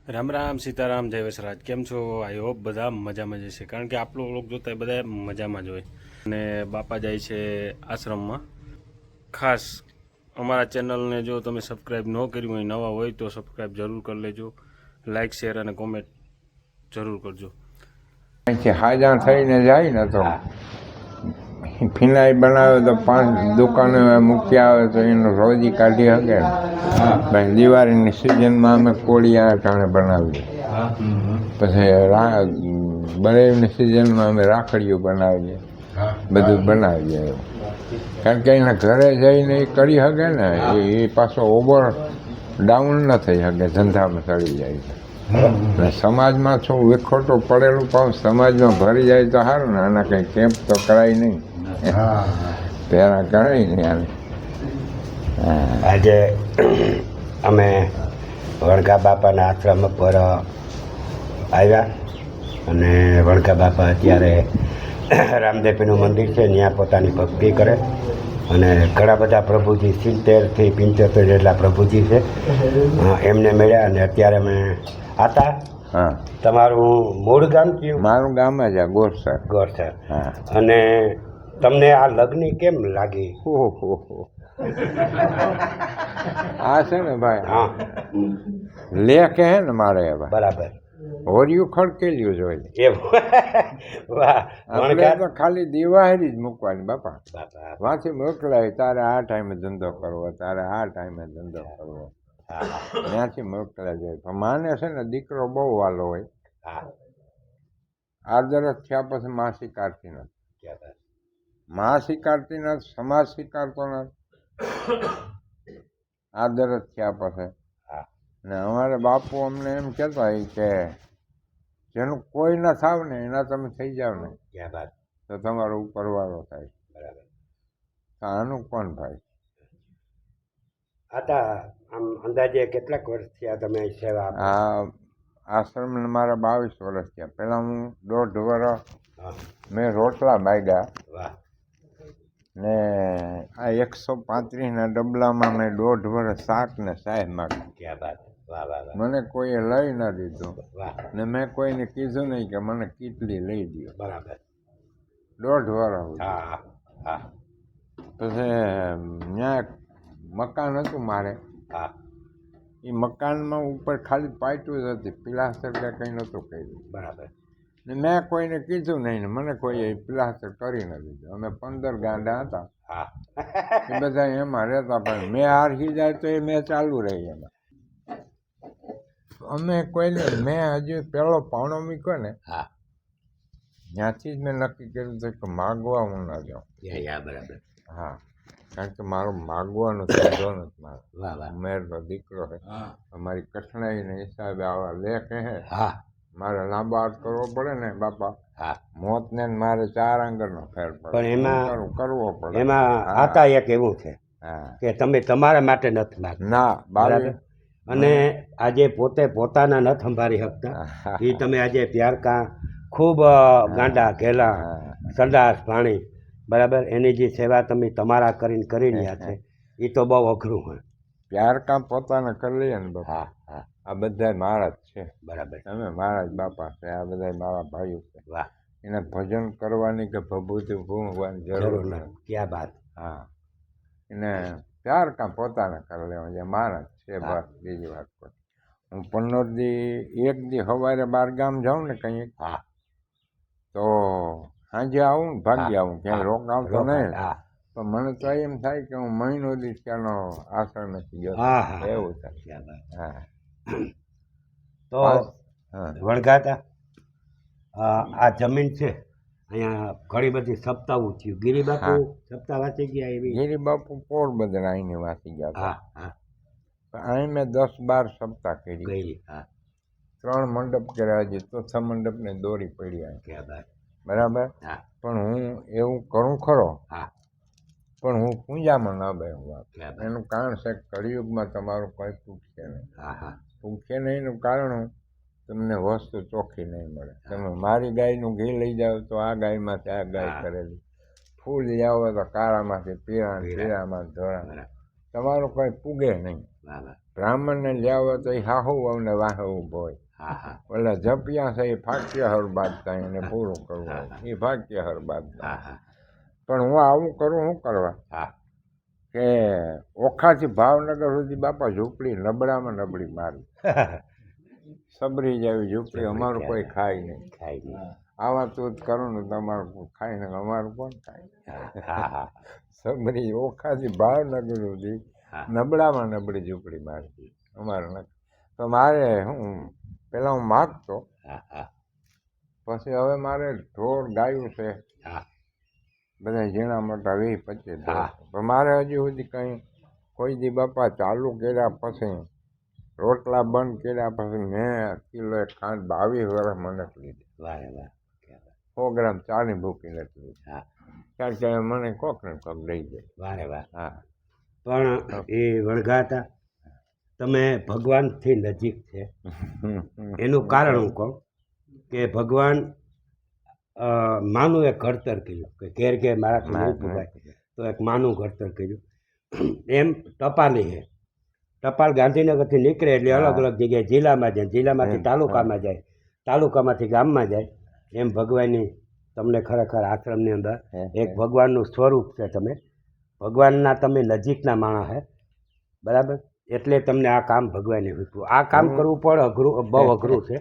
રામ રામ સીતારામ જય વસરાજ કેમ છો? આઈ હોપ બધા મજામાં જ છે, કારણ કે આપણો વ્લોગ જોતા બધા મજામાં જ હોય. અને બાપા જાય છે આશ્રમમાં. ખાસ અમારા ચેનલને જો તમે સબસ્ક્રાઈબ ન કર્યું હોય, નવા હોય તો સબસ્ક્રાઈબ જરૂર કરી લેજો. લાઇક શેર અને કોમેન્ટ જરૂર કરજો. અહીંથી હાજા થઈને જાય ને તો ફિનાઈ બનાવે તો 5 દુકાને મૂકી આવે તો એનો રોજી કાઢી શકે ને. ભાઈ દિવાળીની સિઝનમાં અમે કોળિયા ટાણે બનાવીએ, પછી બળેવની સિઝનમાં અમે રાખડીઓ બનાવીએ, બધું બનાવીએ. કારણ કે એના ઘરે જઈને એ કરી શકે ને, એ પાછો ઓવર ડાઉન ન થઈ શકે, ધંધામાં ચડી જાય. ને સમાજમાં શું વિખોટો પડેલું પણ સમાજમાં ભરી જાય તો સારું ને. આના કંઈ કેમ્પ તો કરાય નહીં, પહેલાં કરાય નહીં આને. આજે અમે વણગા બાપાના આશ્રમ પર આવ્યા અને વણગા બાપા અત્યારે રામદેવપીનું મંદિર છે, ત્યાં પોતાની ભક્તિ કરે. અને ઘણા બધા પ્રભુજી 70 થી 75 જેટલા પ્રભુજી છે, એમને મળ્યા. અને અત્યારે અમે આતા. હા, તમારું મૂળ ગામ કયું? મારું ગામ જ આ ગોરસર. ગોરસર. હા. અને તમને આ લગ્ન કેમ લાગી? ઓહો, આ છે ને ભાઈ, હા, લેખ હે ને મારે હવે બરાબર. હોરિયું ખડકેલ્યું જોઈએ. એમ વાહ. આપણે તો ખાલી દિવાળી જ મૂકવાની બાપા. બાપા. વાંચી મોકલાય, તારે આ ટાઈમે ધંધો કરવો, તારે આ ટાઈમે ધંધો કરવો, ત્યાંથી મોકલાય જાય. પણ માને છે ને દીકરો બહુ વાલો હોય. હા, આદરત થયા પછી માં સ્વીકારતી નથી. ક્યાં વાત. માં સ્વીકારતી નથી, સમાજ સ્વીકારતો નથી, આદરત થયા પછી. હા, ને અમારે બાપુ અમને એમ કહેતા હોય કે જેનું કોઈ ના થાવ ને એના તમે થઈ જાવ ને ક્યાં વાત. તો તમારો ઉપરવાળો થાય. બરાબર. તો આનું કોણ ભાઈ? આતા આમ અંદાજે કેટલાક વર્ષ થયા તમે સેવા આપો? આ આશ્રમને મારા 22 વર્ષ થયા. પહેલાં હું 1.5 વર્ષ હા, મેં રોટલા માગ્યા વાહ. ને આ 135ના ડબલામાં મેં 1.5 વર્ષ શાક ને સાહેબ માગ્યા. ક્યાં વાત. વાહ વાહ વાહ. મને કોઈએ લઈ ના દીધું વાહ. ને મેં કોઈને કીધું નહીં કે મને કેટલી લઈ દો. બરાબર. 1.5 વર્ષ. હા હા પછી ત્યાં મકાન હતું મારે. હા. એ મકાનમાં ઉપર ખાલી પાઇટું જ હતી, પ્લાસ્ટર કે કંઈ નહોતું કર્યું. બરાબર. ને મેં કોઈને કીધું નહીં ને મને કોઈએ પ્લાસ્ટર કરી ન દીધું. અમે 15 ગાંડા હતા, હા. એ બધા એમાં રહેતા. પણ મેં હારી જાય તો એ મેં ચાલુ રહી એમાં. અમે કોઈને મેં હજુ પહેલો પાવણો મૂક્યો ને હા. ત્યાંથી જ મેં નક્કી કર્યું હતું કે માગવા હું ના જાઉં. યા બરાબર. હા, કારણ કે મારો માગવાનો ધંધો નથી મારો. વાહ વાહ. મેરનો દીકરો છે. હા. અમારી કઠણાઈના હિસાબે આવા લેખ હે. હા મારે લાંબા હાથ કરવો પડે ને બાપા. હા. મોતને ને મારે 4 આંગળનો ફેર પડે. પણ એમાં કરવો પડે. એમાં આતા એક એવું છે હા. કે તમે તમારા માટે નથી માગતા. ના બરાબર. બાવી. અને આજે પોતે પોતાના ન સંભાળી શકતા, એ તમે આજે પ્યારકા ખૂબ ગાંડા ઘેલા સંડાસ પાણી બરાબર એની જે સેવા તમે તમારા કરીને કરી રહ્યા છે એ તો બહુ અઘરું હોય. પ્યાર કામ પોતાને કરી લઈએ ને બાપા. હા હા. આ બધા મારા જ છે. બરાબર. તમે મારા જ બાપા છે. આ બધા મારા ભાઈઓ છે. વાહ. એને ભજન કરવાની કે ભભૂતિ ભૂંગવાની જરૂર જરૂર નથી. નથી. ક્યાં બાત. હા, એને પ્યાર કામ પોતાને કરી લેવા જે મારા જ છે. હા. બસ બીજી વાત કોઈ. હું 15 દી 1 દી સવારે 12 ગામ જાઉં ને કંઈક, હા. તો સાંજે આવું ને ભાગી આવું, ક્યાંય રોકાવ તો નહીં. હા પણ મને તો એમ થાય કે હું મહિનો દી ત્યાંનો આશ્રમેથી ગયો હા હા. એવું થાય. ક્યાં બાત. હા. તો હા. વણગાતા આ જમીન છે અહીંયા ઘણી બધી સપ્તાહો થયું. ગિરિબાપુ સપ્તાહ વાંચી ગયા એવી? ગિરી બાપુ પોરબંદર અહીંની વાંચી ગયા હતા. હા હા. અહીં મેં 10-12 સપ્તાહ કરી. ગઈ. હા. 3 મંડપ કર્યા. હજી ચોથા મંડપને દોરી પડી આવે. ક્યાં બાત. બરાબર. હા પણ હું એવું કરું ખરો, હા. પણ હું પૂજામાં ન બેહું. ક્યાં બાત. એનું કારણ છે કળિયુગમાં તમારું કંઈ પૂછશે નહીં. હા હા. પૂછશે નહીં એનું કારણ હું તમને વસ્તુ ચોખ્ખી નહીં મળે. તમે મારી ગાયનું ઘી લઈ જાઓ તો આ ગાયમાંથી આ ગાય કરેલી, ફૂલ લઈ આવો તો કાળામાંથી પીળા, પીળામાં ધોળા. તમારું કંઈ પૂગે નહીં. વાહ વાહ બ્રાહ્મણને લેવો તો એ હાહુ અમને વાહે ઊભો હોય. હા હા ઓલા જપિયા છે એ ફાક્ય હરબાદ થાય એને પૂરું કરવું હોય. એ ફાક્ય હરબાદ થાય. હા હા પણ હું આવું કરું શું કરવા હા કે ઓખાથી ભાવનગર સુધી બાપા ઝૂંપડી નબળામાં નબળી મારી સબરી જેવી ઝૂંપડી અમારું કોઈ ખાય નહીં. ખાઈ નહીં. આવા તું જ કરો ને તમારું ખાય ને અમારું કોણ ખાય. હા હા સબરી ઓખાથી ભાવનગર સુધી હા નબળામાં નબળી ઝૂંપડી મારી અમારે નથી. તો મારે હું પહેલાં હું માગતો હા હા પછી હવે મારે ઢોર ગાયું છે હા બધા ઝીણા મોટા 20-25 ઢોર હા. છે. પણ મારે હજી સુધી કંઈ કોઈ દી બાપા ચાલુ કર્યા પછી રોટલા બંધ કર્યા પછી મેં કિલો એક ખાંડ 22 વર્ષ મને લીધી. વાહ વાહ 100 ગ્રામ ચાની ભૂકી નથી લીધી. હા કારણ કે મને કોક ને કોક લઈ જાય. વાહ વાહ હા પણ એ વણઘા હતા તમે ભગવાનથી નજીક છે એનું કારણ હું કહું કે ભગવાન માનું એક ઘડતર કર્યું કે ઘેર ઘેર મારાથી નહીં પુગાય તો એક માનું ઘડતર કર્યું. એમ ટપાલી છે ટપાલ ગાંધીનગરથી નીકળે એટલે અલગ અલગ જગ્યાએ જિલ્લામાં જાય, જિલ્લામાંથી તાલુકામાં જાય, તાલુકામાંથી ગામમાં જાય. એમ ભગવાનની તમને ખરેખર આશ્રમની અંદર એક ભગવાનનું સ્વરૂપ છે. તમે ભગવાનના તમે નજીકના માણસ હે બરાબર એટલે તમને આ કામ ભગવાને મૂક્યું. આ કામ કરવું પણ અઘરું બહુ અઘરું છે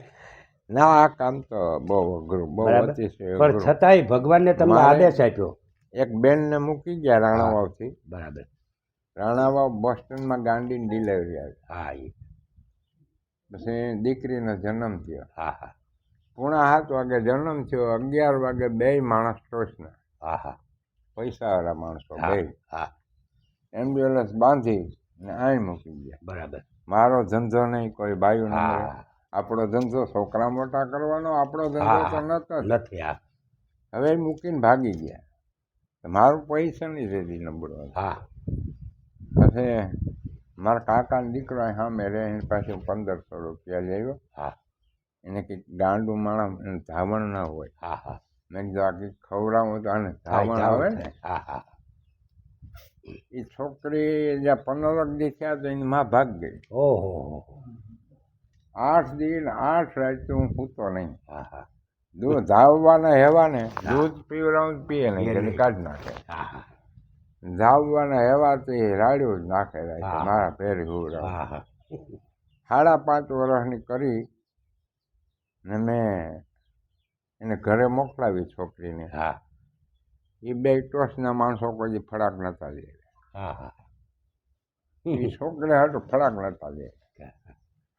ના આ કામ તો બહુ અઘરું બહુ બરાબર અતિશય પણ અઘરું. છતાંય ભગવાનને તમને મારે- આદેશ આપ્યો. એક બેનને મૂકી ગયા રાણાવાવથી. બરાબર રાણાવાવ બસ સ્ટેન્ડમાં ગાંડીની ડિલિવરી આવી. હા એ પછી દીકરીનો જન્મ થયો. હા હા 7:30 વાગે જન્મ થયો. 11 વાગે 2 માણસ ટોચના હા હા પૈસાવાળા માણસો હા 2 હા એમ્બ્યુલન્સ બાંધી ને અહીં મૂકી ગયા. બરાબર મારો ધંધો નહીં કોઈ બાયું નંબરે. હા આપણો ધંધો છોકરા મોટા કરવાનો આપણો ધંધો તો હા નતો જ. નથી હા હવે એ મૂકીને ભાગી ગયા. તો મારું પૈસાની રેડી નબળો હતો. હા પછી મારા કાકાનો દીકરો અહીં સામે રહે એની પાસે હું 1500 રૂપિયા લઈ આવ્યો. હા એને કંઈક ગાંડું માણસ એને ધાવણ ના હોય. હા હા મેં કીધું આ કંઈક ખવડાવું તો આને ધાવણ આવે ને. હા હા એ છોકરી જ્યાં 15 દી થયા તો એની માં ભાગ ગઈ. ઓહો 8 દી ને 8 રાત હું સૂતો નહીં. હા હા દૂધ ધાવવાના હેવાને દૂધ પીવડાવું તો પીએ નહીં એટલે કાઢી નાખે. હા હા ધાવવાના હેવાથી રાડ્યું જ નાખે રાખ્યું. હા. મારા ભેરી હુવડાવે. હા હા 5.5 વર્ષની કરી ને મેં એને ઘરે મોકલાવી છોકરીને. હા એ 2 ટોચના માણસો કોઈ દી ફડાક નતા લે. હા હા એ છોકરી હાટું ફડાક નતા લે.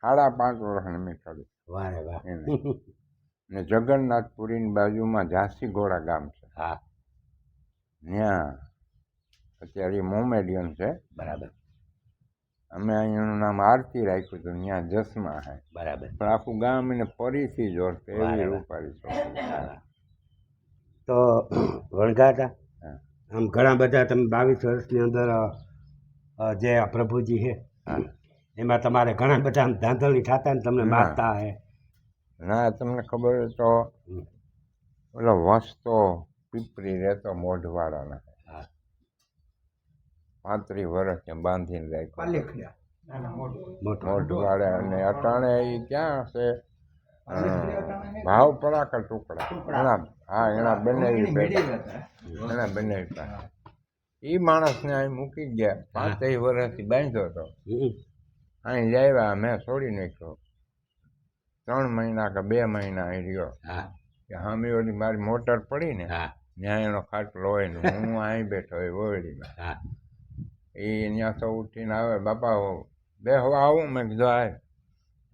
5.5 વર્ષની મેં કરી વાહ રે વાહ એને. ને જગન્નાથપુરીની બાજુમાં ઝાંસી ઘોડા ગામ છે. હા ત્યાં અત્યારે મોમેડિયન છે. બરાબર અમે અહીંયાનું નામ આરતી રાખ્યું હતું. ત્યાં જસમાં છે. બરાબર પણ આખું ગામ એને ફરીથી જોડશે વાહ રે એવી વાહ. રૂપાળી છોકરી. હા. તો વણઘા હતા હા. આમ ઘણા બધા તમે 22 વર્ષની અંદર જે આ પ્રભુજી છે હા. એમાં તમારે ઘણા બધા આમ ધાંધલી થતા ને તમને ના. મારતા હે ના તમને ખબર હોય તો ઓલો વસતો પીપરી રહેતો મોઢવાડાના હા 35 વર્ષ ત્યાં બાંધીને રાખ્યો. મોટો મોઢવાડે અને અટાણે એ ક્યાં છે ભાવ પરાકા ટુકડા એના હા એના બનાવી એના બનાવી એ માણસને અહીં મૂકી ગયા. 5 વર્ષથી બાંધ્યો હતો. અહીં લાવ્યા મેં છોડી નાખ્યો. 3 મહિના કે 2 મહિના અહીં રહ્યો. હા કે હામી ઓલી મારી મોટર પડી ને હા ત્યાં એનો ખાટલો હોય ને હું અહીં બેઠો હોય ઓરડીમાં. હા એ ત્યાં તો ઉઠીને આવે બાપા બેહવા આવું. મેં કીધું આય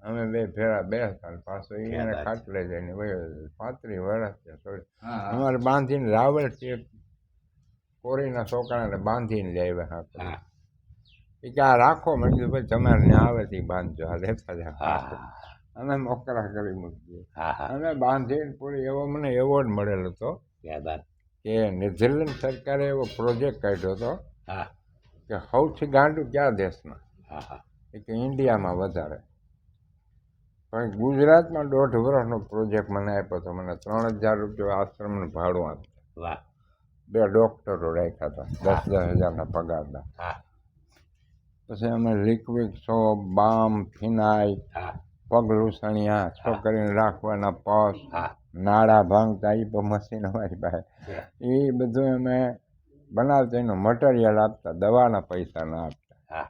અમે 2 ફેરા બેસતા ને પાછો એને ખાટલે જઈને વયો 35 વર્ષ છે છોડી. અમારે બાંધીને રાવલ કોરીના છોકરાને બાંધીને લઈ આવ્યા. હા એ કે આ રાખો. મેં કીધું ભાઈ તમારે ત્યાં આવે તે બાંધજો આ લેતા જાઓ. હા અમે મોકરા કરી મૂકીએ. હા હા અમે બાંધીને પૂરી એવો મને એવોર્ડ મળેલો હતો ક્યાં બાત કે નેધરલેન્ડ સરકારે એવો પ્રોજેક્ટ કાઢ્યો હતો હા કે સૌથી ગાંડું ક્યાં દેશમાં હા હા એ કે ઇન્ડિયામાં વધારે. પણ ગુજરાતમાં 1.5 વર્ષનો પ્રોજેક્ટ મને આપ્યો હતો. મને 3000 રૂપિયા આશ્રમનું ભાડું આપ્યું. વાહ 2 ડૉક્ટરો રાખ્યા હતા 10,000 પગારના. હા પછી અમે લિક્વિડ સોપ, બામ, ફિનાઇલ, હા પગ લૂસણિયા, છોકરીને રાખવાના પસ, હા નાળા ભાંગતા એ પણ મશીન અમારી પાસે. છે. એ બધું અમે બનાવતા, એનું મટીરિયલ આપતા, દવાના પૈસા ના આપતા. હા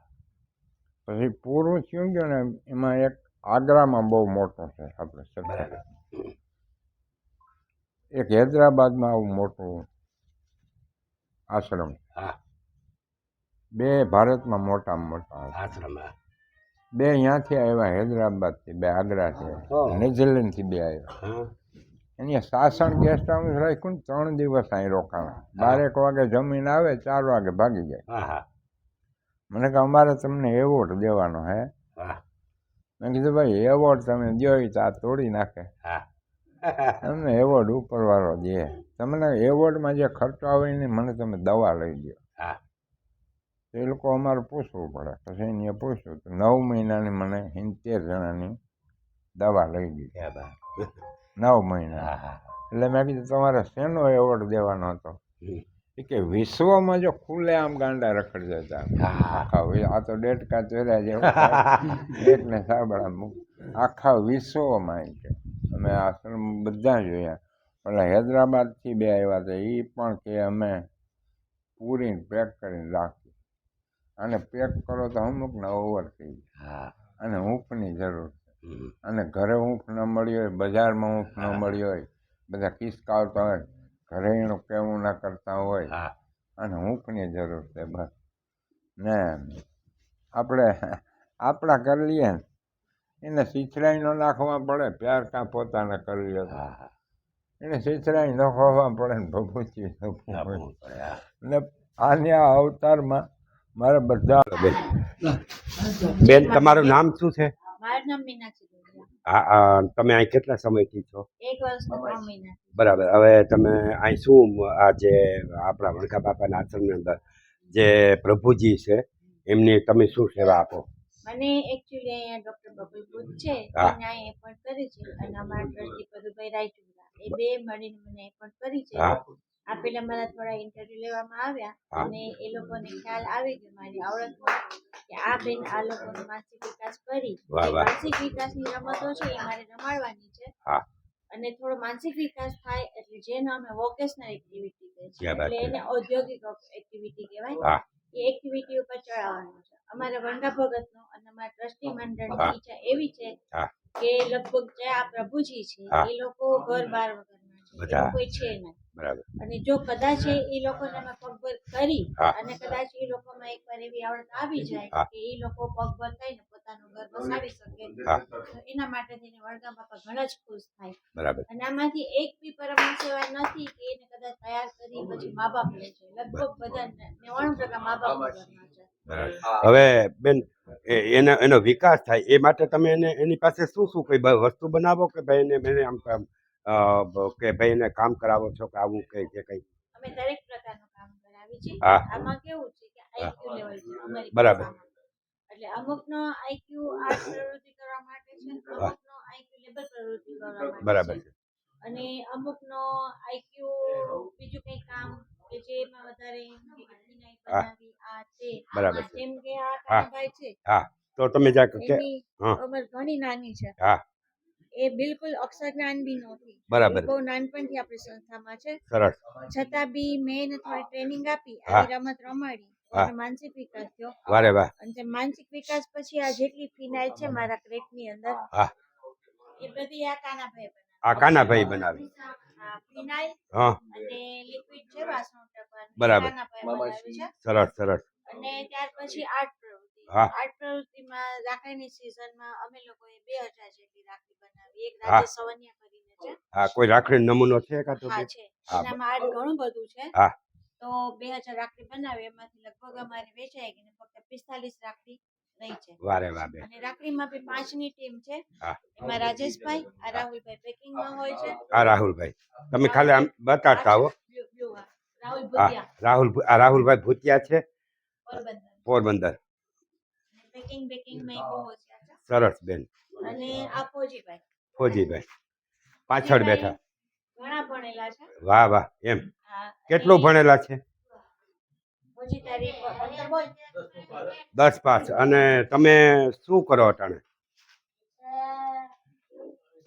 પછી પૂરું થયું ગયું ને એમાં એક આગ્રામાં બહુ મોટું છે આપણે સરકાર, બરાબર એક હૈદરાબાદમાં આવું મોટું આશ્રમ, હા બે ભારતમાં મોટામાં મોટા આશ્રમ. આશ્રમ હા બે અહીંયાથી આવ્યા, હૈદરાબાદથી, બે આગ્રાથી, ઓહ. ન્યુઝીલેન્ડથી બે આવ્યા. હા અહીંયા સાસણ ગેસ્ટ હાઉસ રાખ્યું ને 3 દિવસ અહીં રોકાણા. 12 વાગે જમીન આવે, 4 વાગે ભાગી જાય. હા હા મને કે અમારે તમને એવોર્ડ દેવાનો હે. હા મેં કીધું ભાઈ એવોર્ડ તમે દો એ તો આ તોડી નાખે. હા તમને એવોર્ડ ઉપરવાળો દે, તમને એવોર્ડમાં જે ખર્ચો આવે ને મને તમે દવા લઈ દો. હા એ લોકો અમારે પૂછવું પડે. પછી એને પૂછ્યું તો 9 મહિનાની મને 70 જણાની દવા લઈ દીધી. ક્યાં બાત. 9 મહિના. હા હા એટલે મેં કીધું તમારે શેનો એવોર્ડ દેવાનો હતો? હમ. એ કે વિશ્વમાં જો ખુલ્લે આમ ગાંડા રખડી જતા હા આખા આ તો ડેટકા ચોર્યા જેવું એકને સાબડા મૂક આખા વિશ્વમાં એમ કે અમે આશ્રમ બધા જોયા. એટલે હૈદરાબાદથી બે આવ્યા હતા, એ પણ કે અમે પૂરીને પેક કરીને રાખી, અને પેક કરો તો અમુકને ઓવર થઈ જાય, હા અને હૂંફની જરૂર છે. હમ. અને ઘરે હૂંફ ન મળી હોય, બજારમાં હૂંફ ન મળી હોય, બધા કિસકાવતા હોય, ઘરે એનું કેવું ના કરતા હોય, હા અને હૂંફની જરૂર છે બસ. ને આપણે આપણા કરી લઈએ ને એને સિચરાઈ ન નાખવા પડે, પ્યાર કાં પોતાને કરી લે હા હા એને સિચરાઈ ન ખોવા પડે ને ભભૂચી આપવું પડે હા ને આની આ અવતારમાં મારે બધા બેન તમારું નામ શું છે? મારું નામ મીનાક્ષી દોડિયા. હા તમે અહીં કેટલા સમયથી છો? 1 વર્ષ ને 3 મહિના. બરાબર. હવે તમે અહીં શું આ જે આપણા વણકા બાપાના આશ્રમની અંદર જે પ્રભુજી છે એમની તમે શું સેવા આપો? મને એકચ્યુઅલી અહીંયા ડોક્ટર બબુલ બુચ છે, હા. એને અહીં એપોઇન્ટ કરી છે, અને અમારા ટ્રસ્ટી પદુભાઈ રાયચુરા, એ બે મળીને મને એપોઇન્ટ કરી છે. હા આ પેલા મારા થોડા ઇન્ટરવ્યુ લેવામાં આવ્યા, હા. અને એ લોકોને ખ્યાલ આવી ગયો મારી આવડતમાં કે આ બેન આ લોકોનો માનસિક વિકાસ કરી. વાહ, એ વાહ. માનસિક વિકાસની રમતો છે એ મારે રમાડવાની છે. હા અને થોડો માનસિક વિકાસ થાય એટલે જેનો અમે વોકેશનલ એક્ટિવિટી કહે છે, ક્યાં વાત એટલે છે. એને ઔદ્યોગિક એક્ટિવિટી કહેવાય. હા એ એક્ટિવિટી ઉપર ચડાવવાનું છે. અમારા વણગા ભગતનો અને અમારા ટ્રસ્ટી મંડળની હા. ઈચ્છા એવી છે હા કે લગભગ જે આ પ્રભુજી છે હા. એ લોકો ઘર બાર વગરના છે, બધા. એવું કોઈ છે નહીં. બરાબર. અને જો કદાચ એ લોકોને અમે પગભર કરી હા. અને કદાચ એ લોકોમાં એકવાર એવી આવડત આવી જાય હા. કે એ લોકો પગભર થઈને પોતાનું ઘર વસાવી શકે, હા. તો એના માટે થઈને વણગા બાપા ઘણા જ ખુશ થાય. બરાબર. અને આમાંથી એક બી પરમહંસ એવા નથી કે એને કદાચ તૈયાર કરી પછી મા બાપ લે છે. લગભગ બધા 99% મા બાપ વગરના છે. બરાબર. હવે બેન એનો વિકાસ થાય એ માટે તમે એને એની પાસે શું શું કઈ વસ્તુ બનાવો કે ભાઈ એને આમ કે ભાઈ એને કામ કરાવો છો કે આવું કે જે કઈ? અમે દરેક પ્રકારનું કામ કરાવી છે. હા. આમાં કેવું છે કે આઈક્યુ લેવલ છે અમારી બરાબર. ભાષામાં. એટલે અમુકનો આઈક્યુ આર્ટ પ્રવૃત્તિ કરવા માટે છે, અમુકનો આઈક્યુ લેબર પ્રવૃત્તિ કરવા માટે બરાબર છે, છે. અને અમુકનો આઈક્યુ બીજું કંઈ કામ કે જેમાં વધારે બનાવી આ તે. બરાબર છે. જેમ કે આ હા. કાનાભાઈ છે, હા તો તમે જા કે એની હા ઉંમર ઘણી નાની છે. હા એ બિલકુલ અક્ષર જ્ઞાન બી નથી. બરાબર. એ બહુ નાનપણથી આપણી સંસ્થામાં છે. સરસ. છતાં બી મેં એને થોડી ટ્રેનિંગ આપી, હા. આવી રમત રમાડી, હા. એનો માનસિક વિકાસ થયો. વારે વાહ. અને જે માનસિક વિકાસ પછી આ જેટલી ફિનાઇલ છે મારા ક્રેટની અંદર, હા એ બધી આ કાનાભાઈ આ કાનાભાઈ બનાવી. ફિનાઇલ હા અને લિક્વિડ છે વાસણો ટકવાનું, એ બરાબર. કાનાભાઈ બનાવ્યું છે. સરસ સરસ. અને ત્યાર પછી આર્ટ પ્રવૃત્તિ. હા. આર્ટ પ્રવૃત્તિમાં રાખડીની સિઝનમાં અમે લોકોએ 2000 જેટલી રાખડી બનાવી. એક હા. રાજેશ સવનિયા કરીને છે. હા કોઈ રાખડી નમૂનો છે કાં તો હા બેન? છે. હા એનામાં આર્ટ ઘણું બધું છે. હા તો 2000 રાખડી બનાવી, એમાંથી લગભગ અમારી વેચાઈ ગઈ ને ફક્ત 45 રાખડી રહી છે. વારે વાહ બેન. અને રાખડીમાં બી 5ની ટીમ છે. હા એમાં રાજેશભાઈ, આ રાહુલભાઈ પેકિંગમાં હોય છે. આ રાહુલભાઈ તમે ખાલી આમ બતાડતા હો. રાહુલ હા ભુતિયા આ રાહુલભાઈ ભૂતિયા છે પોરબંદર. પોરબંદર. પેકિંગમાં એ બહુ હોશિયાર છે. સરસ બેન. અને આ ફોજીભાઈ. ફોજીભાઈ પાછળ બેઠા. ઘણા ભણેલા છે. વાહ વાહ. એમ હા, કેટલું અને ભણેલા છે? બીજી તારીખ 15 બોલ 10 પાસ. અને તમે શું કરો અટાણે?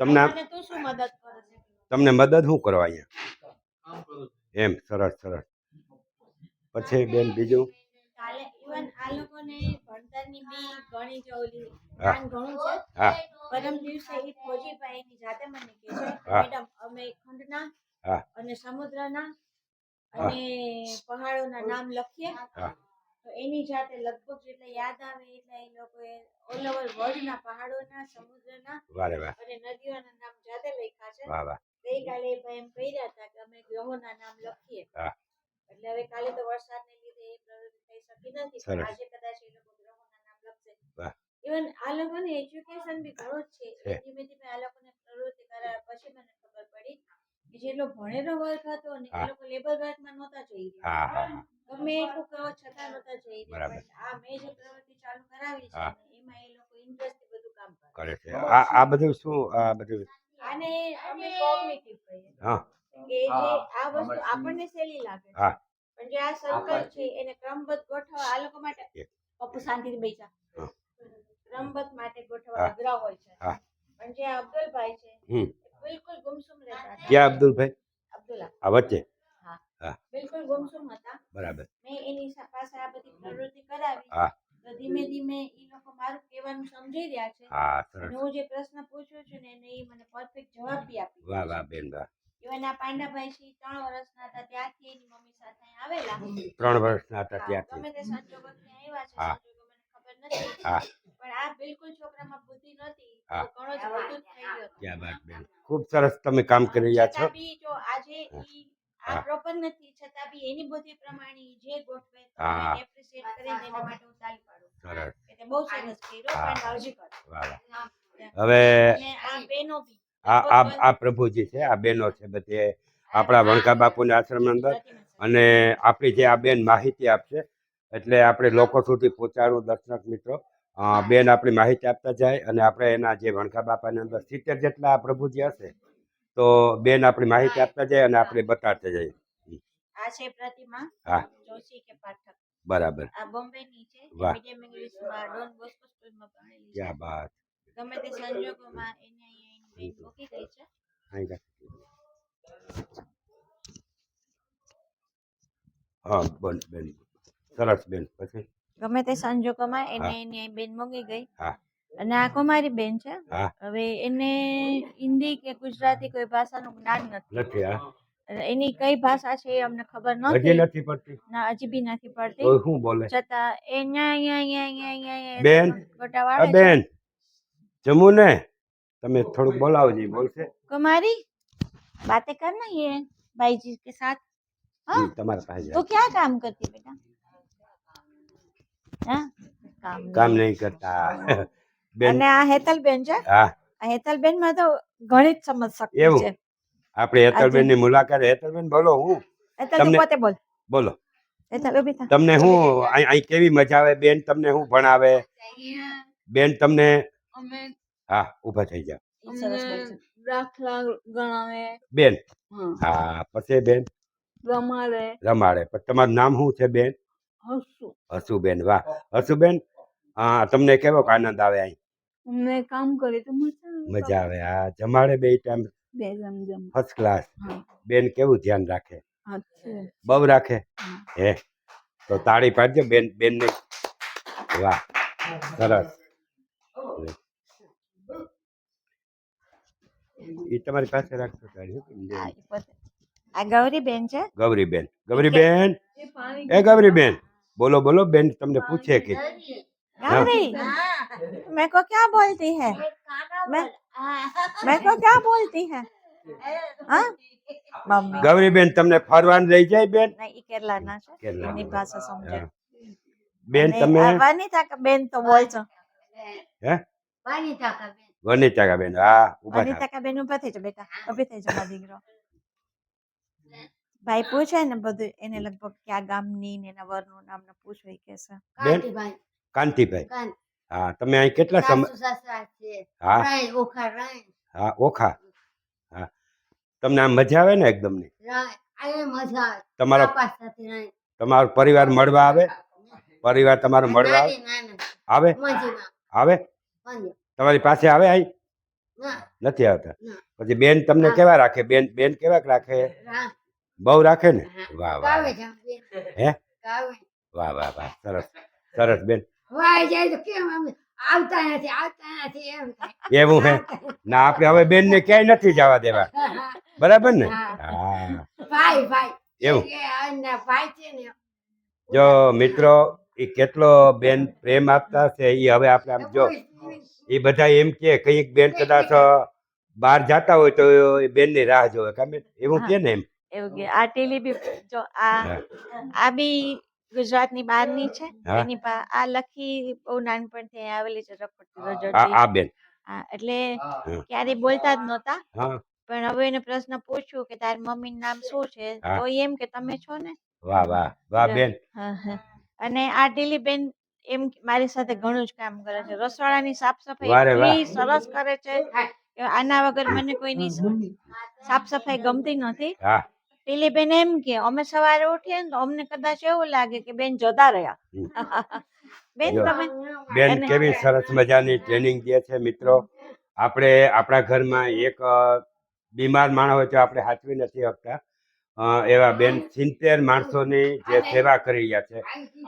તમને મને તું શું મદદ કરે છે? તમને મદદ શું કરો અહીંયા? એમ, સરસ સરસ. પછી બેન બીજું? કાલે ઇવન આ લોકોને ભણતરની બી ઘણી જ ઓલી હા. જ્ઞાન ઘણું છે. હા પરમ દિવસે ઈ ફોજીભાઈની જાતે મને કહે છે કે હા. મેડમ અમે ખંડના હા અને સમુદ્રના અને પહાડોના નામ લખીએ હા તો એની જાતે લગભગ જેટલા યાદ આવે એટલા એ લોકોએ ઓલ ઓવર વર્લ્ડના પહાડોના સમુદ્રના વારે વાહ અને નદીઓના નામ જાતે લખ્યા છે. વાહ વાહ. ગઈકાલે એ ભાઈ એમ કહ્યા હતા કે અમે ગ્રહોના નામ લખીએ. હા એટલે હવે કાલે તો વરસાદને લીધે એ પ્રવૃત્તિ થઈ શકી નથી પણ સરસ. આજે કદાચ એ લોકો ગ્રહોના નામ લખશે. વાહ. ઇવન આ લોકોને એજ્યુકેશન બી ઘણું જ છે. છે. ધીમે ધીમે આ લોકોને પ્રવૃત્તિ કરાવ્યા પછી મને ખબર પડી કે જેટલો ભણેલો વર્ગ હતો ને એ હા. લોકો લેબર વર્ગમાં નહોતા જઈ હા રહ્યા. હા ગમે એટલું કરો છતાં નહોતા જઈ રહ્યા. બરાબર. પણ આ મેં જે પ્રવૃત્તિ ચાલુ કરાવી છે હા. ને એમાં એ લોકો ઇન્ટરેસ્ટથી બધું કામ કરે. કરે છે. આ બધું શું? આ બધું આને અમે કોગ્નિટિવ કહીએ હા કે જે આ વસ્તુ આપણને સહેલી લાગે છે હા પણ જે આ સર્કલ છે એને ક્રમબદ્ધ ગોઠવવા આ લોકો માટે પપ્પુ શાંતિથી બેસા હા. ક્રમબદ્ધ માટે ગોઠવવા હા. અઘરા હોય છે. હા. પણ જે આ અબ્દુલભાઈ છે હમ. એ બિલકુલ ગુમસુમ રહેતા હતા. ક્યાં અબ્દુલભાઈ? અબ્દુલ્લા આ વચ્ચે? હા હા બિલકુલ ગુમસુમ હતા. બરાબર. મેં એની પાસે આ બધી પ્રવૃત્તિ કરાવી હા તો ધીમે ધીમે ઈ લોકો મારું કહેવાનું સમજી રહ્યા છે. હા અને સરસ. હું જે પ્રશ્ન પૂછું છું ને એને ઈ મને પરફેક્ટ જવાબ બી આપી વાહ વાહ બેન વાહ. ઇવન આ પાંડાભાઈ શ્રી 3 વર્ષના હતા ત્યારથી એની મમ્મી સાથે અહીં આવેલા. 3 વર્ષના હતા હા, ત્યારથી? ગમે તે સંજોગોથી આવ્યા છે. હા. સંજોગો મને ખબર નથી. હા પણ આ બિલકુલ છોકરામાં બુદ્ધિ નહોતી. હા. તો ઘણો જ વધુ જ થઈ ગયો હતો. ક્યાં વાત બેન, ખૂબ સરસ તમે કામ કરી રહ્યા છો. છતાં બી જો આજે ઈ આ હા. પ્રોપર નથી છતાં બી એની બુદ્ધિ પ્રમાણે ઈ જે ગોઠવે તો હા. હું એને એપ્રિશિએટ કરીને એના માટે હું તાળી પાડું. સરસ. કે તે બહુ સરસ કર્યું હા. પણ હજી કર. વાહ વાહ. હવે અને આ બેનો બી આ પ્રભુજી છે, આ બેનો છે બધી આપણા વણકા બાપુના આશ્રમની અંદર. અને આપણી જે આ બેન માહિતી આપશે એટલે આપણે લોકો સુધી પહોંચાડવું. દર્શક મિત્રો, બેન આપણી માહિતી આપતા જાય અને આપણે એના જે વણકા બાપાની અંદર 70 જેટલા પ્રભુજી હશે તો બેન આપણી માહિતી આપતા જાય અને આપણે બતાડતા જઈએ. આ છે પ્રતિમા હા જોશી કે પાઠક. બરાબર. આ બોમ્બે ની છે. વાહ. મીડિયમ ઇંગ્લિશમાં ડોન બોસ્કો સ્કૂલમાં ભણેલી છે. ક્યાં બાત. ગમે તે સંજોગોમાં એને અહીંયા એની બેન મૂકી ગઈ છે. હા બોલ બેન, સરસ બેન. પછી ગમે તે સંજોગોમાં એને હા. એની બેન મૂકી ગઈ. હા અને આ કુમારી બેન છે. હા હવે એને હિન્દી કે ગુજરાતી કોઈ ભાષાનું જ્ઞાન નથી. નથી. હા એની કઈ ભાષા છે એ અમને ખબર હજી નથી. નથી પડતી. ના હજી બી નથી પડતી. તો શું બોલે છતાં એ ન્યા બેન? ગોટા આ વાળે છે. બેન જમું ને તમે થોડુંક બોલાવજો. બોલશે कुमारी बातें करना ये भाई जी के साथ. हाँ તમારા પાસે तो क्या काम करती है बेटा? हाँ કામ નહીં કરતા. બેન અને આ હેતલબેન છે. હા આ હેતલબેન માં તો ઘણી જ સમજ શક્તિ એવું? છે. આપણે હેતલબેન ની મુલાકાત. હેતલબેન બોલો. હું હેતલ તું તમને પોતે બોલ. બોલો. હેતલ ઉભી થા. તમને હું અહીં કેવી મજા આવે? બેન તમને હું ભણાવે? બેન તમને હા ઊભા થઈ જાઓ. દાખલા ગણાવે બેન હા પછી બેન રમાડે રમાડે. પણ તમારું નામ શું છે બેન? હસું. હસુબેન. વાહ હસુબેન, હા તમને કેવો આનંદ આવે? અહીં અમને કામ કરે તો મજા આવે. હા જમાડે બે ટાઈમ બે જમ ફર્સ્ટ ક્લાસ. હા બેન કેવું ધ્યાન રાખે? અચ્છા. બહુ રાખે. હે તો તાળી પાડજો બેન. બેન ને વાહ સરસ. એ તમારી પાસે રાખશો તાળી. આ ગૌરીબેન છે. ગૌરીબેન. ગૌરીબેન એ ગૌરીબેન બોલો બોલો. બેન તમને પૂછે કે गौरी मैं को क्या बोलती है? मैं को क्या बोलती है? हाँ मम्मी. ગૌરીબેન તમને ફરવાન લઈ જાય બેન? नहीं ई केरला ना છે. કેરલા. એની ભાષા સમજે. હા. બેન તમે વનિતા કે બેન તો બોલજો. હે વનિતા બેન. હા ઉભા વનિતા કે બેન ઉભા થઈ જા બેટા. ઉભી થઈ જા મારો દીકરો. ભાઈ પૂછે ને બધું એને લગભગ ક્યાં ગામની ને એના વરનું નામ ને પૂછો એ કહેશે. બેન કાંતિભાઈ. હા તમે અહીં કેટલા સમય? હા હા ઓખા. હા તમને આમ મજા આવે ને એકદમ ની? તમારો તમારો પરિવાર મળવા આવે? પરિવાર તમારો મળવા આવે? આવે? તમારી પાસે આવે? અહીં નથી આવતા? પછી બેન તમને કેવા રાખે? બેન કેવા રાખે? બહુ રાખે ને? વાહ વાહ હે વાહ વાહ વાહ સરસ સરસ બેન. એવું હે ના આપણે હવે બેન ને ક્યાંય નથી જવા દેવા બરાબર ને? હા એવું જો મિત્રો એ કેટલો બેન પ્રેમ આપતા છે એ હવે આપણે આમ જો એ બધા એમ કે કઈક બેન કદાચ બહાર જતા હોય તો એ બેન ની રાહ જોવે કામે એવું કે ને એમ એવું કે આ ટેલી બી જો આ બી ગુજરાતની બહારની છે. એની આ લખી બહુ નાનપણથી આવેલી છે રખડતી રજડતી. આ બેન એટલે ક્યારે બોલતા જ નહોતા. હા પણ હવે એને પ્રશ્ન પૂછ્યું કે તારી મમ્મી નામ શું છે તો એમ કે તમે છો ને. વાહ વાહ વાહ બેન. અને આ ટીલી બેન એમ મારી સાથે ઘણું જ કામ કરે છે. રસોડાની સાફ સફાઈ વારે વાહ. એટલી સરસ કરે છે કે આના વગર મને કોઈની સાફ સફાઈ ગમતી નથી. હા ટીલી બેન એમ કે અમે સવારે ઉઠીએ ને તો અમને કદાચ એવું લાગે કે બેન જતા રહ્યા. બેન જો, તમે બેન કેવી સરસ મજાની ટ્રેનિંગ દે છે મિત્રો. આપણે આપણા ઘરમાં એક બીમાર માણસ હોય તો આપણે હાચવી નથી શકતા. એવા બેન 70 માણસોની જે સેવા કરી રહ્યા છે.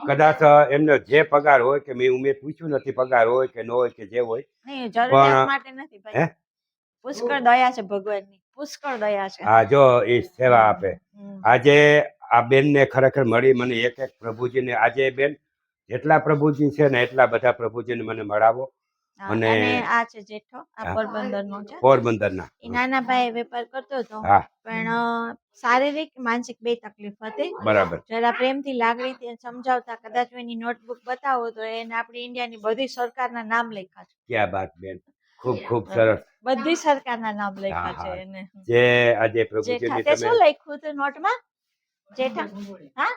કદાચ એમનો જે પગાર હોય કે મેં પૂછ્યું નથી પગાર હોય કે ન હોય કે જે હોય નહીં જરૂરિયાત માટે નથી ભાઈ. પુષ્કળ દયા છે ભગવાનની, પુષ્કળ દયા છે. હા જો એ સેવા આપે. આજે આ બેન ને ખરેખર મળી મને એક પ્રભુજીને આજે બેન જેટલા પ્રભુજી છે ને એટલા બધા પ્રભુજીને મને મળાવો. અને આ છે જેઠો આ પોરબંદરનો છે. પોરબંદરના એ નાના ભાઈ વેપાર કરતો હતો પણ શારીરિક માનસિક બે તકલીફ હતી. બરાબર. જરા પ્રેમથી લાગણીથી સમજાવતા કદાચ એની નોટબુક બતાવો તો એને આપણી ઇન્ડિયાની બધી સરકારના નામ લખ્યા છે. ક્યાં વાત બેન ખૂબ ખૂબ સરસ. બધી સરકારના નામ લખ્યા છે એને. જે આજે પ્રભુજીની તે શું લખ્યું હતું નોટમાં? જેઠા હા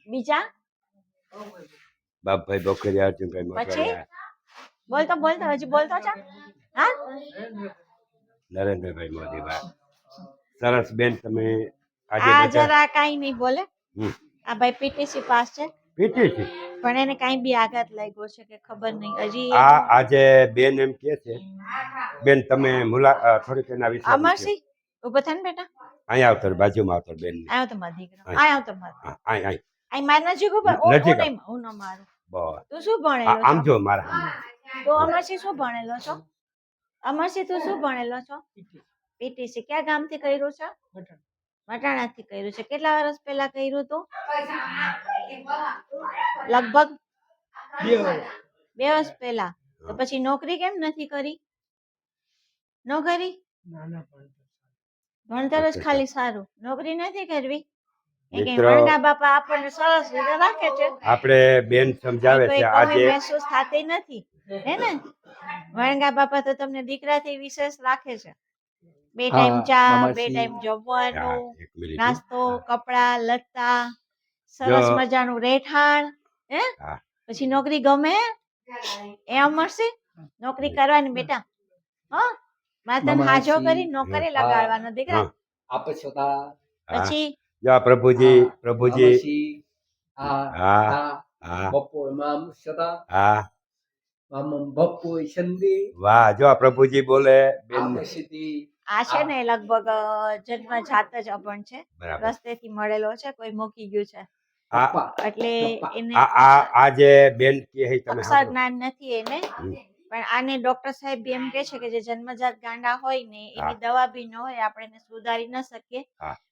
બીજા બાપભાઈ બોકરિયા અર્જુનભાઈ મોટવાડિયા બોલતો હજી બોલતો છે. હા નરેન્દ્રભાઈ મોદી વાત સરસ બેન તમે આ જરા કાઈ નહીં બોલે. આ ભાઈ પીટીસી પાસ છે. પીટીસી પણ એને કાઈ બી આઘાત લાગ્યો છે કે ખબર નહીં હજી. આજે બેન એમ કે છે બેન તમે થોડીક એના વિશે અમરસી ઉભો થાય ને બેટા. અહીં આવતો બાજુમાં આવતો બેન આવ્યો તો મારો દીકરો આવતો મારો અહીં માર નજીક ઉભો હું ન મારું. તું શું ભણેલો છો? આમ જો મારા તો અમરસી શું ભણેલો છો? અમરસી તું શું ભણેલો છો? પીટીસી ક્યાં ગામથી કર્યું છે? વટાણાથી કર્યું છે. કેટલા વર્ષ પહેલા કર્યું તું? લગભગ 2 વર્ષ પહેલા. તો પછી નોકરી કેમ નથી કરી? નો કરી? ભણતર જ ખાલી સારું, નોકરી નથી કરવી. વણગા બાપા આપણને સરસ રીતે રાખે છે. આપણે બેન સમજાવે છે આજે મહેસૂસ થતી નથી હે ને. વણગા બાપા તો તમને દીકરાથી વિશેષ રાખે છે. 2 ટાઈમ ચા, 2 ટાઈમ જમવાનું, નાસ્તો, કપડા, લત્તા, સરસ મજાનું રહેઠાણ. હે પછી નોકરી ગમે એ અમરસી નોકરી કરવાની બેટા. હા મારે તને હાજો કરી નોકરી લગાડવાનો દીકરા. પછી પ્રભુજી વાહ જો આ પ્રભુજી બોલે બેન. આ છે ને લગભગ જન્મજાત જ અભણ છે. રસ્તેથી મળેલો છે, કોઈ મૂકી ગયું છે એટલે એને આ જે બેન કે અક્ષર જ્ઞાન નથી એને. પણ આને ડોક્ટર સાહેબ બી એમ કે છે કે જે જન્મજાત ગાંડા હોય ને એની દવા બી ન હોય, આપણે એને સુધારી ન શકીએ.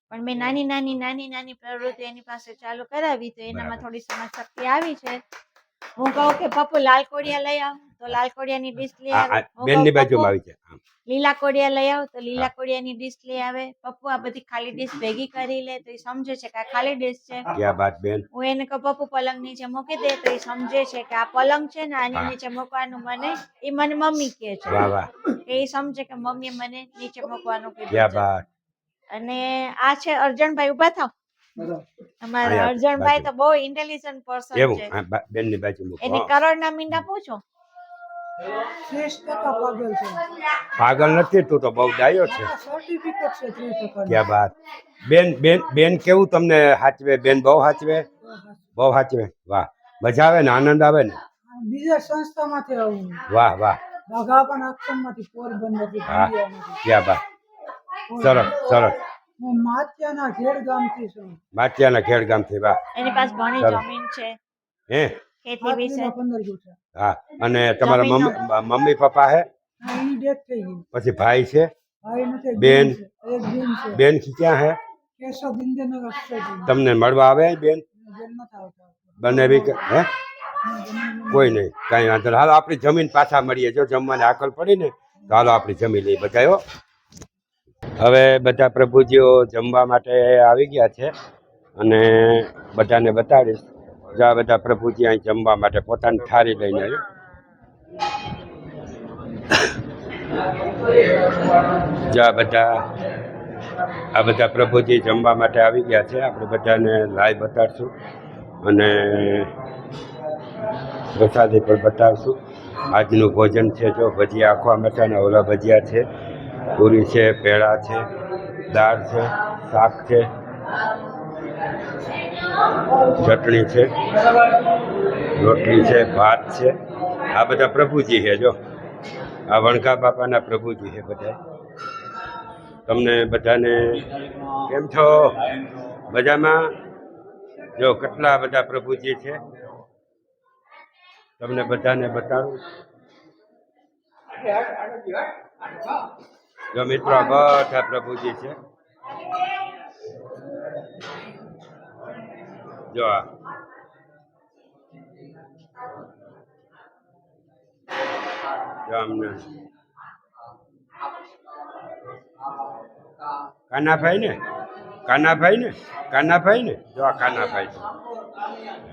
પણ મેં નાની પ્રવૃત્તિ એની પાસે ચાલુ કરાવી તો એનામાં થોડી સમજ શક્તિ આવી છે. હું કહું કે પપ્પુ લાલ કોડિયા લઈ આવ તો લાલ કોડિયાની ડીશ લઈ આવે. બેનની બાજુમાં આવી છે. લીલા કોડિયા લઈ આવ તો લીલા કોડિયાની ડીશ લઈ આવે. પપ્પુ આ બધી ખાલી ડીશ ભેગી કરી લે તો એ સમજે છે કે આ ખાલી ડીશ છે. ક્યાં વાત બેન. હું એને કહું પપ્પુ પલંગ નીચે મૂકી દે તો એ સમજે છે કે આ પલંગ છે ને આની નીચે મૂકવાનું મને મમ્મી કહે છે. એ સમજે કે મમ્મી મને નીચે મૂકવાનું કીધું છે. અને આ છે અર્જણભાઈ, ઉભા થાવ. અમારા અર્જણભાઈ તો બહુ ઇન્ટેલિજન્ટ પર્સન છે. બેનની બાજુમાં એની કરોડના મીંડા પૂછો. 30% પાગલ છે. પાગલ નથી, તું તો બહુ ડાયો છે. સર્ટિફિકેટ છે 30%. ક્યાં વાત. બેન બેન બેન કેવું તમને સાચવે? બેન બહુ સાચવે, બહુ સાચવે. વાહ, મજા આવે ને, આનંદ આવે ને? બીજા સંસ્થામાંથી આવું. વાહ વાહ, બાઘા પણ આશ્રમમાંથી, પોરબંદરથી, હા, ભંડિયામાંથી. ક્યાં વાત. સરસ સરસ. હું માત્યાના ઘેડ ગામથી છું. માટિયાના ખેડગામથી. વાહ. એની પાસે ઘણી સરસ. જમીન છે, હે, ખેતી વિશે. 15 ગુંઠા. હા. અને તમારા જમીનનો. મમ્મી પપ્પા હે? એની ડેથ થઈ ગઈ. પછી ભાઈ છે? ભાઈ નથી, એક બેન? છે. એક બેન છે. બેન ક્યાં હે? કેશવ ઇન્દ્રનગર સ્ટેડિયમ. તમને મળવા આવે બેન? બેન નથી આવતા. બને બી હે? કોઈ નહીં, કાંઈ વાંધો નહીં. હાલો આપણી જમીન પાછા મળીએ. જો જમવાની આકલ પડી ને તો હાલો આપણી જમીન લઈ બધા. હો, હવે બધા પ્રભુજીઓ જમવા માટે આવી ગયા છે અને બધાને બતાડીશ. જો આ બધા પ્રભુજી અહીં જમવા માટે પોતાની થાળી લઈને આવ્યો. જો આ બધા પ્રભુજી જમવા માટે આવી ગયા છે. આપણે બધાને લાઈવ બતાડશું અને પ્રસાદી પણ બતાવશું. આજનું ભોજન છે, જો ભજીયા, આખવા મરચાંના ઓલા ભજીયા છે, પૂરી છે, પેડા છે, દાળ છે, શાક છે, ચટણી છે, રોટલી છે, ભાત છે. આ બધા પ્રભુજી છે. જો આ વણકા બાપાના પ્રભુજી છે બધા. તમને બધાને કેમ છો? મજામાં? જો કેટલા બધા પ્રભુજી છે, તમને બધાને બતાડું. જો મિત્રો, આ બધા પ્રભુજી છે. જો અમને કાનાભાઈ ને, કાનાભાઈ ને, જો આ કાનાભાઈ છે.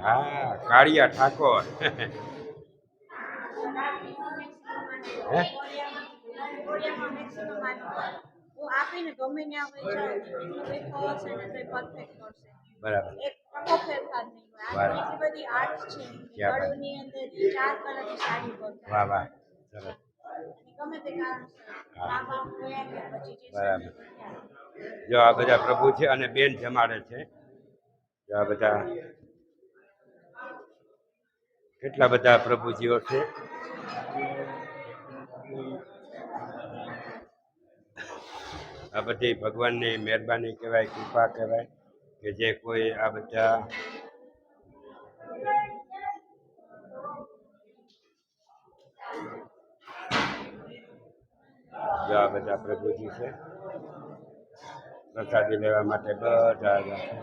હા, કાળિયા ઠાકોર. હે, બરાબર. વાહ વાહ, સરસ. બરાબર. જો આ બધા પ્રભુ છે અને બેન જમાડે છે. જો આ બધા કેટલા બધા પ્રભુજીઓ છે. આ બધી ભગવાનની મહેરબાની કહેવાય, કૃપા કહેવાય કે જે કોઈ આ બધા જો આ બધા પ્રભુજી છે. પ્રસાદી લેવા માટે બધા આવ્યા છે.